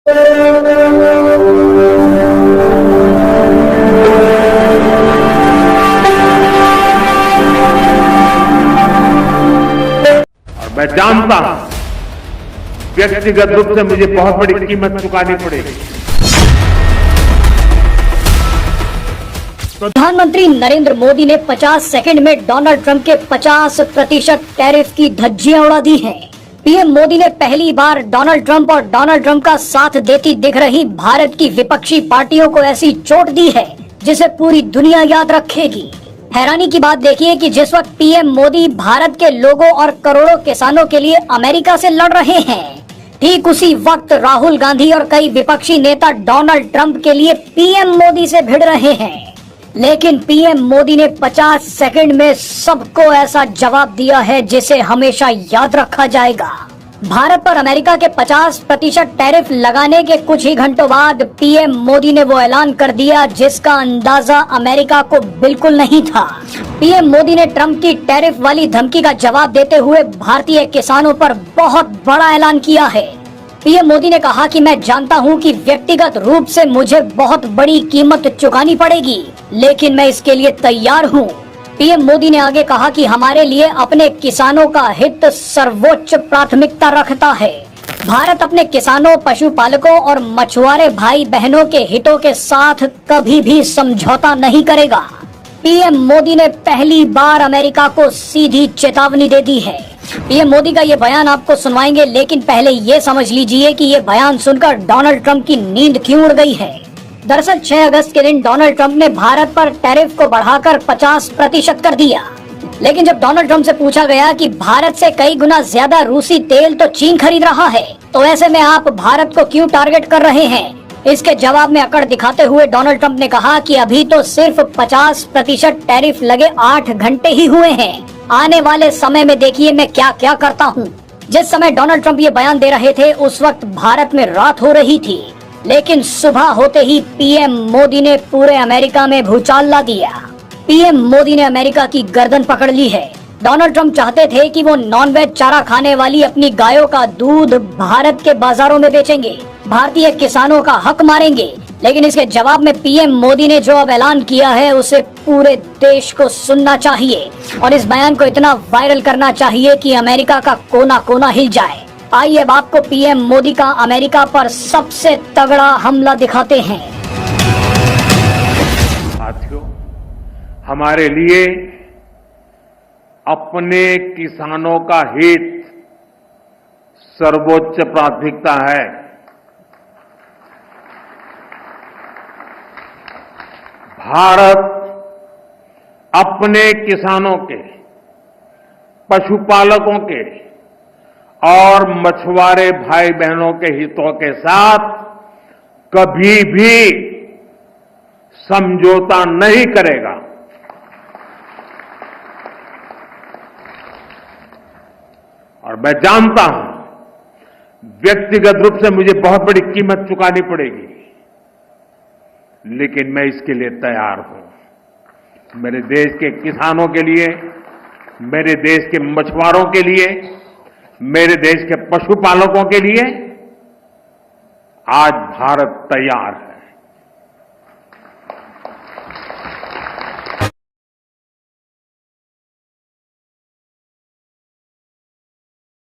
और मैं जानता हूं व्यक्तिगत रूप से मुझे बहुत बड़ी कीमत चुकानी पड़ेगी। प्रधानमंत्री नरेंद्र मोदी ने 50 सेकंड में डोनाल्ड ट्रंप के 50% टैरिफ की धज्जियां उड़ा दी हैं। पीएम मोदी ने पहली बार डोनाल्ड ट्रंप और डोनाल्ड ट्रंप का साथ देती दिख रही भारत की विपक्षी पार्टियों को ऐसी चोट दी है जिसे पूरी दुनिया याद रखेगी। हैरानी की बात देखिए कि जिस वक्त पीएम मोदी भारत के लोगों और करोड़ों किसानों के लिए अमेरिका से लड़ रहे हैं, ठीक उसी वक्त राहुल गांधी और कई विपक्षी नेता डोनाल्ड ट्रंप के लिए पीएम मोदी से भिड़ रहे हैं। लेकिन पीएम मोदी ने 50 सेकंड में सबको ऐसा जवाब दिया है जिसे हमेशा याद रखा जाएगा। भारत पर अमेरिका के 50% टैरिफ लगाने के कुछ ही घंटों बाद पीएम मोदी ने वो ऐलान कर दिया जिसका अंदाजा अमेरिका को बिल्कुल नहीं था। पीएम मोदी ने ट्रंप की टैरिफ वाली धमकी का जवाब देते हुए भारतीय किसानों पर बहुत बड़ा ऐलान किया है। पीएम मोदी ने कहा कि मैं जानता हूं कि व्यक्तिगत रूप से मुझे बहुत बड़ी कीमत चुकानी पड़ेगी, लेकिन मैं इसके लिए तैयार हूं। पीएम मोदी ने आगे कहा कि हमारे लिए अपने किसानों का हित सर्वोच्च प्राथमिकता रखता है। भारत अपने किसानों, पशुपालकों और मछुआरे भाई बहनों के हितों के साथ कभी भी समझौता नहीं करेगा। पीएम मोदी ने पहली बार अमेरिका को सीधी चेतावनी दे दी है। पीएम मोदी का ये बयान आपको सुनवाएंगे, लेकिन पहले ये समझ लीजिए कि ये बयान सुनकर डोनाल्ड ट्रंप की नींद क्यों उड़ गई है। दरअसल 6 अगस्त के दिन डोनाल्ड ट्रंप ने भारत पर टैरिफ को बढ़ाकर 50% कर दिया। लेकिन जब डोनाल्ड ट्रंप से पूछा गया कि भारत से कई गुना ज्यादा रूसी तेल तो चीन खरीद रहा है, तो ऐसे में आप भारत को क्यों टारगेट कर रहे हैं, इसके जवाब में अकड़ दिखाते हुए डोनाल्ड ट्रंप ने कहा कि अभी तो सिर्फ 50% टैरिफ लगे 8 घंटे ही हुए हैं। आने वाले समय में देखिए मैं क्या क्या करता हूँ। जिस समय डोनाल्ड ट्रंप ये बयान दे रहे थे उस वक्त भारत में रात हो रही थी, लेकिन सुबह होते ही पीएम मोदी ने पूरे अमेरिका में भूचाल ला दिया। पीएम मोदी ने अमेरिका की गर्दन पकड़ ली है। डोनाल्ड ट्रंप चाहते थे कि वो नॉनवेज चारा खाने वाली अपनी गायों का दूध भारत के बाजारों में बेचेंगे, भारतीय किसानों का हक मारेंगे, लेकिन इसके जवाब में पीएम मोदी ने जो अब ऐलान किया है उसे पूरे देश को सुनना चाहिए और इस बयान को इतना वायरल करना चाहिए कि अमेरिका का कोना कोना हिल जाए। आइए अब आपको पीएम मोदी का अमेरिका पर सबसे तगड़ा हमला दिखाते हैं। साथियों, हमारे लिए अपने किसानों का हित सर्वोच्च प्राथमिकता है। भारत अपने किसानों के, पशुपालकों के और मछुआरे भाई बहनों के हितों के साथ कभी भी समझौता नहीं करेगा। और मैं जानता हूं व्यक्तिगत रूप से मुझे बहुत बड़ी कीमत चुकानी पड़ेगी, लेकिन मैं इसके लिए तैयार हूं। मेरे देश के किसानों के लिए, मेरे देश के मछुआरों के लिए, मेरे देश के पशुपालकों के लिए आज भारत तैयार है।